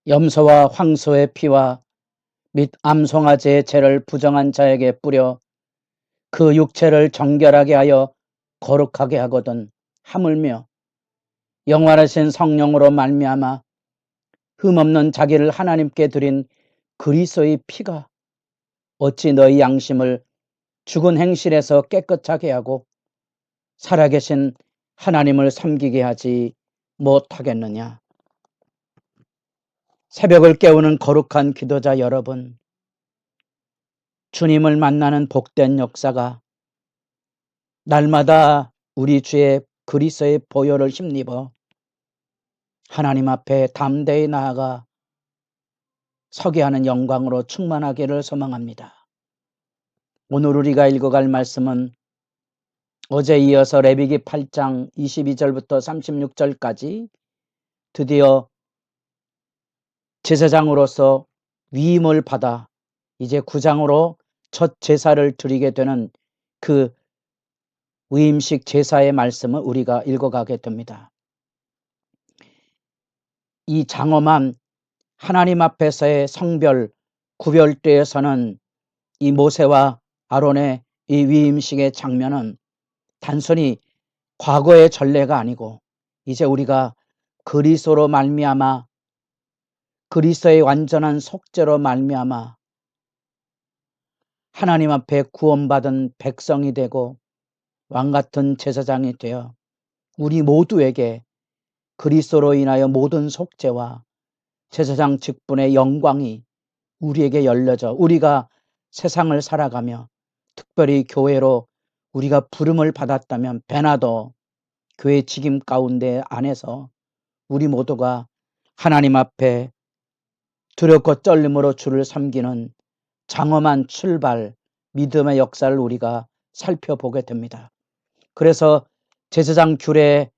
염소와 황소의 피와 및 암송아지의 죄를 부정한 자에게 뿌려 그 육체를 정결하게 하여 거룩하게 하거든. 하물며 영원하신 성령으로 말미암아 흠없는 자기를 하나님께 드린 그리스도의 피가 어찌 너희 양심을 죽은 행실에서 깨끗하게 하고 살아계신 하나님을 섬기게 하지 못하겠느냐. 새벽을 깨우는 거룩한 기도자 여러분, 주님을 만나는 복된 역사가 날마다 우리 주의 그리스도의 보혈을 힘입어 하나님 앞에 담대히 나아가 서게 하는 영광으로 충만하기를 소망합니다. 오늘 우리가 읽어갈 말씀은 어제 이어서 레위기 8장 22절부터 36절까지 드디어 제사장으로서 위임을 받아 이제 9장으로 첫 제사를 드리게 되는 그 위임식 제사의 말씀을 우리가 읽어가게 됩니다. 이 장엄한 하나님 앞에서의 성별 구별대에서는 이 모세와 아론의 이 위임식의 장면은 단순히 과거의 전례가 아니고 이제 우리가 그리스도로 말미암아 그리스도의 완전한 속죄로 말미암아 하나님 앞에 구원받은 백성이 되고 왕같은 제사장이 되어 우리 모두에게 그리스도로 인하여 모든 속죄와 제사장 직분의 영광이 우리에게 열려져 우리가 세상을 살아가며 특별히 교회로 우리가 부름을 받았다면 배나도 교회 직임 가운데 안에서 우리 모두가 하나님 앞에 두렵고 떨림으로 주를 섬기는 장엄한 출발, 믿음의 역사를 우리가 살펴보게 됩니다. 그래서 제사장 규례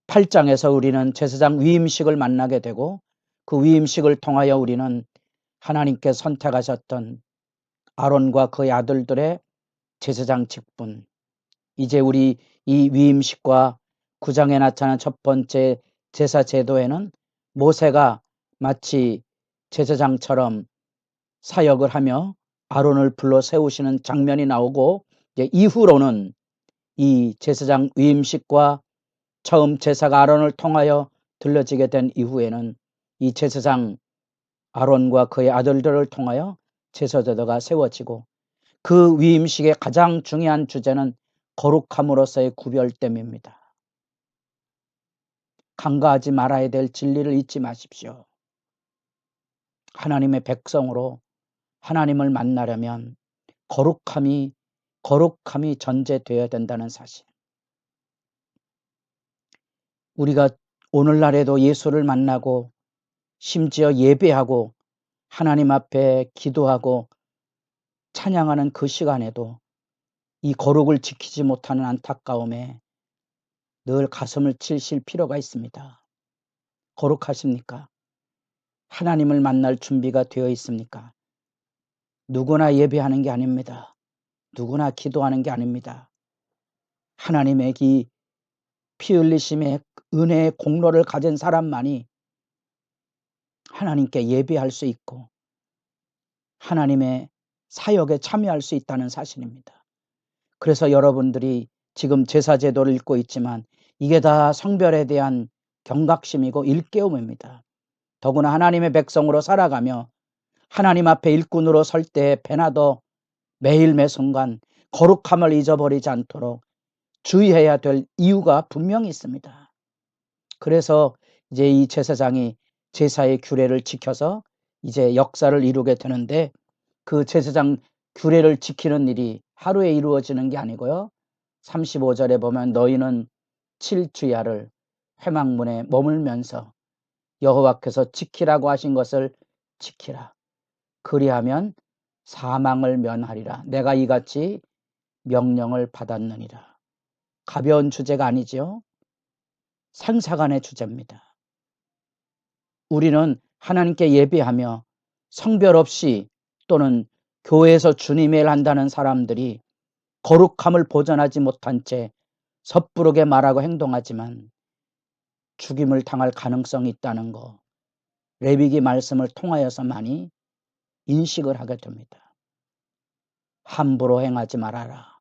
8장에서 우리는 제사장 위임식을 만나게 되고 그 위임식을 통하여 우리는 하나님께 선택하셨던 아론과 그의 아들들의 제사장 직분, 이제 우리 이 위임식과 9장에 나타난 첫 번째 제사 제도에는 모세가 마치 제사장처럼 사역을 하며 아론을 불러 세우시는 장면이 나오고 이제 이후로는 이 제사장 위임식과 처음 제사가 아론을 통하여 들려지게 된 이후에는 이 제사장 아론과 그의 아들들을 통하여 제사제도가 세워지고 그 위임식의 가장 중요한 주제는 거룩함으로서의 구별됨입니다. 간과하지 말아야 될 진리를 잊지 마십시오. 하나님의 백성으로 하나님을 만나려면 거룩함이 전제되어야 된다는 사실. 우리가 오늘날에도 예수를 만나고 심지어 예배하고 하나님 앞에 기도하고 찬양하는 그 시간에도 이 거룩을 지키지 못하는 안타까움에 늘 가슴을 치실 필요가 있습니다. 거룩하십니까? 하나님을 만날 준비가 되어 있습니까? 누구나 예배하는 게 아닙니다. 누구나 기도하는 게 아닙니다. 하나님의 이 피 흘리심의 은혜의 공로를 가진 사람만이 하나님께 예배할 수 있고 하나님의 사역에 참여할 수 있다는 사실입니다. 그래서 여러분들이 지금 제사제도를 읽고 있지만 이게 다 성별에 대한 경각심이고 일깨움입니다. 더구나 하나님의 백성으로 살아가며 하나님 앞에 일꾼으로 설 때 배나도 매일 매순간 거룩함을 잊어버리지 않도록 주의해야 될 이유가 분명히 있습니다. 그래서 이제 이 제사장이 제사의 규례를 지켜서 이제 역사를 이루게 되는데 그 제사장 규례를 지키는 일이 하루에 이루어지는 게 아니고요. 35절에 보면 너희는 7주야를 회막문에 머물면서 여호와께서 지키라고 하신 것을 지키라. 그리하면 사망을 면하리라. 내가 이같이 명령을 받았느니라. 가벼운 주제가 아니죠. 상사간의 주제입니다. 우리는 하나님께 예배하며 성별 없이 또는 교회에서 주님의 일 한다는 사람들이 거룩함을 보존하지 못한 채 섣부르게 말하고 행동하지만 죽임을 당할 가능성이 있다는 거 레위기 말씀을 통하여서만이 인식을 하게 됩니다. 함부로 행하지 말아라.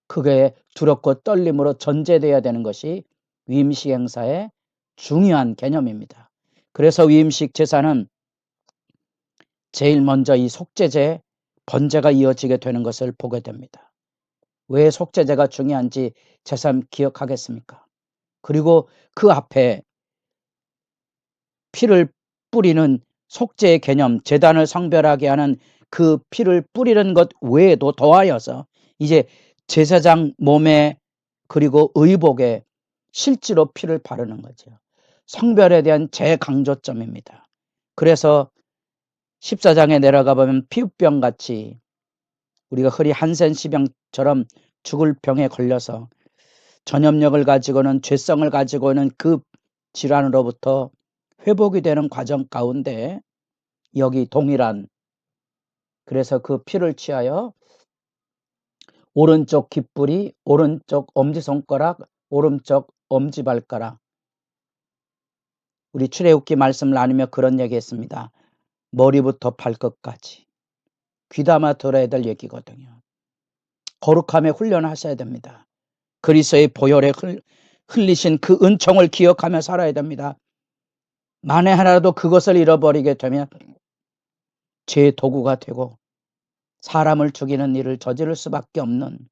그게 두렵고 떨림으로 전제되어야 되는 것이 위임식 행사의 중요한 개념입니다. 그래서 위임식 제사는 제일 먼저 이 속죄제, 번제가 이어지게 되는 것을 보게 됩니다. 왜 속죄제가 중요한지 제삼 기억하겠습니까? 그리고 그 앞에 피를 뿌리는 속죄의 개념, 제단을 성별하게 하는 그 피를 뿌리는 것 외에도 더하여서 이제 제사장 몸에 그리고 의복에 실제로 피를 바르는 거죠. 성별에 대한 재강조점입니다. 그래서 14장에 내려가 보면 피부병같이 우리가 흔히 한센시병처럼 죽을 병에 걸려서 전염력을 가지고는 죄성을 가지고는 그 질환으로부터 회복이 되는 과정 가운데 여기 동일한, 그래서 그 피를 취하여 오른쪽 귓불이, 오른쪽 엄지손가락, 오른쪽 엄지발가락, 우리 출애굽기 말씀을 나누며 그런 얘기했습니다. 머리부터 발끝까지 귀담아 들어야 될 얘기거든요. 거룩함에 훈련하셔야 됩니다. 그리스도의 보혈에 흘리신 그 은총을 기억하며 살아야 됩니다. 만에 하나라도 그것을 잃어버리게 되면 죄의 도구가 되고 사람을 죽이는 일을 저지를 수밖에 없는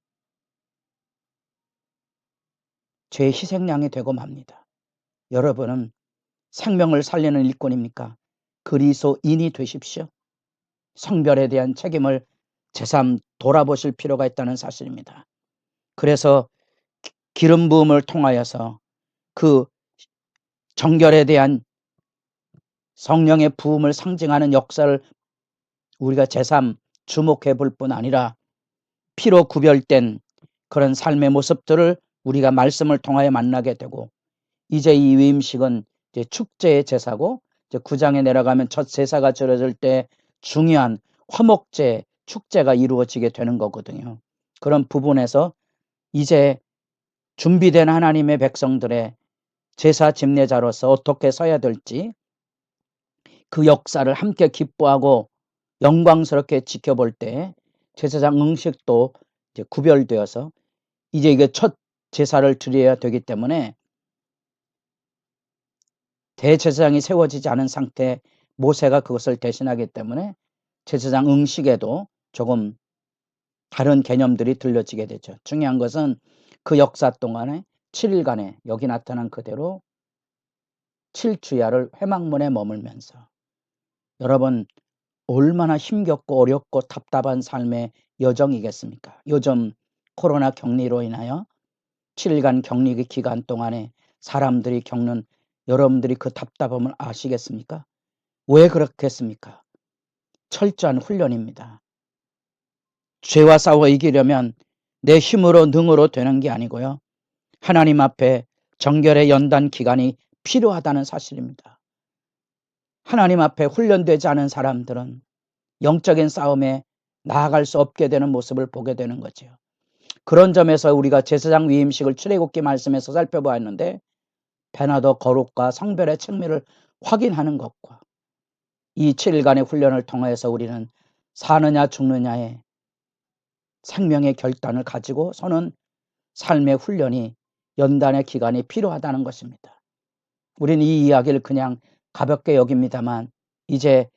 죄의 희생양이 되고 맙니다. 여러분은 생명을 살리는 일꾼입니까? 그리스도인이 되십시오. 성별에 대한 책임을 제삼 돌아보실 필요가 있다는 사실입니다. 그래서 기름 부음을 통하여서 그 정결에 대한 성령의 부음을 상징하는 역사를 우리가 제삼 주목해 볼 뿐 아니라 피로 구별된 그런 삶의 모습들을 우리가 말씀을 통하여 만나게 되고, 이제 이 위임식은 이제 축제의 제사고, 이제 9장에 내려가면 첫 제사가 드려질 때 중요한 화목제 축제가 이루어지게 되는 거거든요. 그런 부분에서 이제 준비된 하나님의 백성들의 제사 집례자로서 어떻게 서야 될지 그 역사를 함께 기뻐하고 영광스럽게 지켜볼 때 제사장 음식도 이제 구별되어서 이제 이게 첫 제사를 드려야 되기 때문에 대제사장이 세워지지 않은 상태 모세가 그것을 대신하기 때문에 제사장 음식에도 조금 다른 개념들이 들려지게 되죠. 중요한 것은 그 역사 동안에 7일간에 여기 나타난 그대로 7주야를 회막문에 머물면서, 여러분 얼마나 힘겹고 어렵고 답답한 삶의 여정이겠습니까? 요즘 코로나 격리로 인하여 7일간 격리 기간 동안에 사람들이 겪는, 여러분들이 그 답답함을 아시겠습니까? 왜 그렇겠습니까? 철저한 훈련입니다. 죄와 싸워 이기려면 내 힘으로 능으로 되는 게 아니고요, 하나님 앞에 정결의 연단 기간이 필요하다는 사실입니다. 하나님 앞에 훈련되지 않은 사람들은 영적인 싸움에 나아갈 수 없게 되는 모습을 보게 되는 거죠. 그런 점에서 우리가 제사장 위임식을 출애굽기 말씀에서 살펴보았는데, 배나도 거룩과 성별의 측면을 확인하는 것과 이 7일간의 훈련을 통해서 우리는 사느냐 죽느냐의 생명의 결단을 가지고 서는 삶의 훈련이, 연단의 기간이 필요하다는 것입니다. 우리는 이 이야기를 그냥 가볍게 여깁니다만, 이제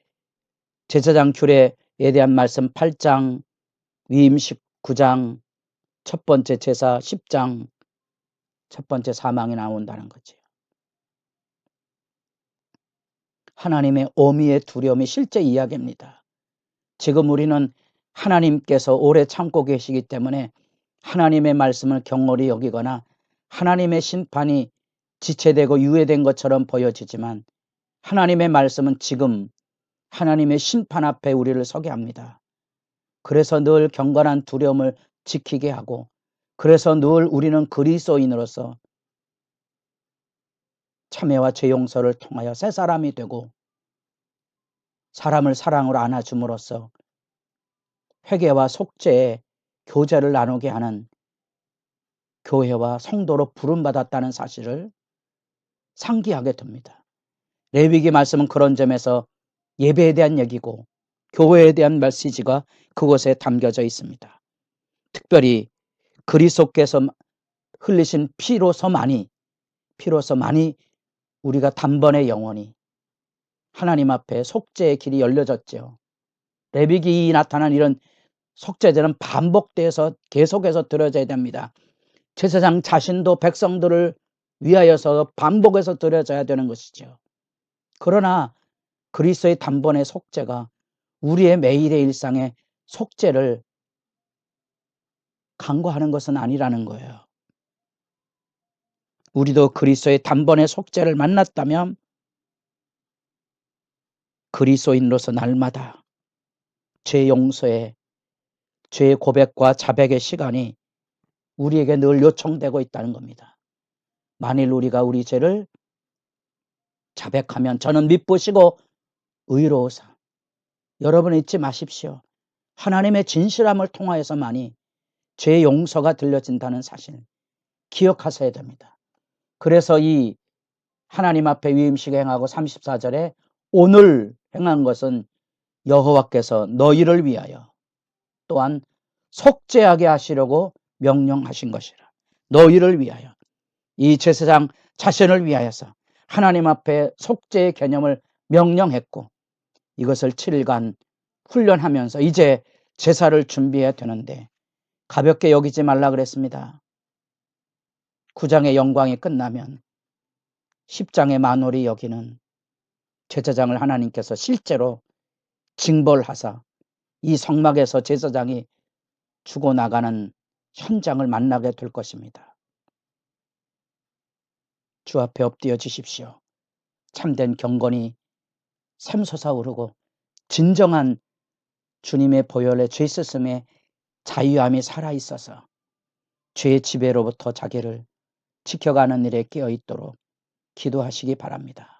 제사장 규례에 대한 말씀 8장, 위임식 9장, 첫 번째 제사 10장, 첫 번째 사망이 나온다는 거죠. 하나님의 어미의 두려움이 실제 이야기입니다. 지금 우리는 하나님께서 오래 참고 계시기 때문에 하나님의 말씀을 경홀히 여기거나 하나님의 심판이 지체되고 유예된 것처럼 보여지지만, 하나님의 말씀은 지금 하나님의 심판 앞에 우리를 서게 합니다. 그래서 늘 경건한 두려움을 지키게 하고, 그래서 늘 우리는 그리스도인으로서 참회와 죄 용서를 통하여 새 사람이 되고 사람을 사랑으로 안아줌으로써 회개와 속죄의 교제를 나누게 하는 교회와 성도로 부름받았다는 사실을 상기하게 됩니다. 레위기 말씀은 그런 점에서 예배에 대한 얘기고 교회에 대한 메시지가 그곳에 담겨져 있습니다. 특별히 그리스도께서 흘리신 피로서만이 우리가 단번에 영원히 하나님 앞에 속죄의 길이 열려졌죠. 레위기에 나타난 이런 속죄제는 반복돼서 계속해서 드려져야 됩니다. 제사장 자신도 백성들을 위하여서 반복해서 드려져야 되는 것이죠. 그러나 그리스도의 단번의 속죄가 우리의 매일의 일상의 속죄를 간과하는 것은 아니라는 거예요. 우리도 그리스도의 단번의 속죄를 만났다면 그리스도인으로서 날마다 죄 용서의 죄의 고백과 자백의 시간이 우리에게 늘 요청되고 있다는 겁니다. 만일 우리가 우리 죄를 자백하면 저는 미쁘시고 의로우사. 여러분 잊지 마십시오. 하나님의 진실함을 통하여서만이 죄 용서가 들려진다는 사실 기억하셔야 됩니다. 그래서 이 하나님 앞에 위임식 행하고 34절에 오늘 행한 것은 여호와께서 너희를 위하여 또한 속죄하게 하시려고 명령하신 것이라. 너희를 위하여. 이 제사장 자신을 위하여서 하나님 앞에 속죄의 개념을 명령했고 이것을 7일간 훈련하면서 이제 제사를 준비해야 되는데 가볍게 여기지 말라 그랬습니다. 9장의 영광이 끝나면 10장의 만월이 여기는 제사장을 하나님께서 실제로 징벌하사 이 성막에서 제사장이 죽어나가는 현장을 만나게 될 것입니다. 주 앞에 엎드려지십시오. 참된 경건이 샘솟아오르고 진정한 주님의 보혈의 죄쓰심의 자유함이 살아있어서 죄의 지배로부터 자기를 지켜가는 일에 깨어있도록 기도하시기 바랍니다.